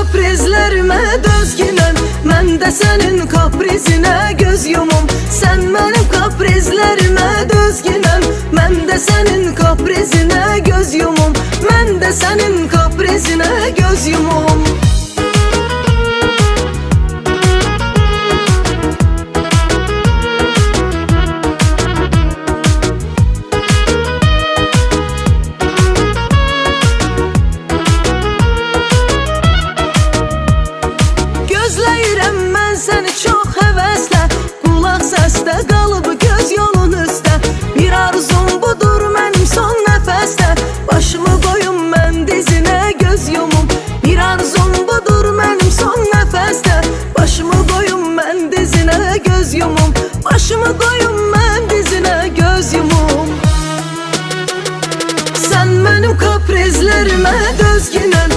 kaprizlərimə dözgünəm, mən də sənin kaprizinə göz yumum. Sən mənim kaprizlərimə dözgünəm, mən də sənin kaprizinə göz yumum. Mən də sənin kaprizinə göz yumum. Gözləyirəm mən səni çox həvəslə, qulaq səsdə qalıb göz yolun üstə. Bir arzum budur mənim son nəfəsdə, başımı qoyum mən dizinə göz yumum. Bir arzum budur mənim son nəfəsdə, başımı qoyum mən dizinə göz yumum. Başımı qoyum mən dizinə göz yumum. Sən mənim kaprizlərimə dözgünəm,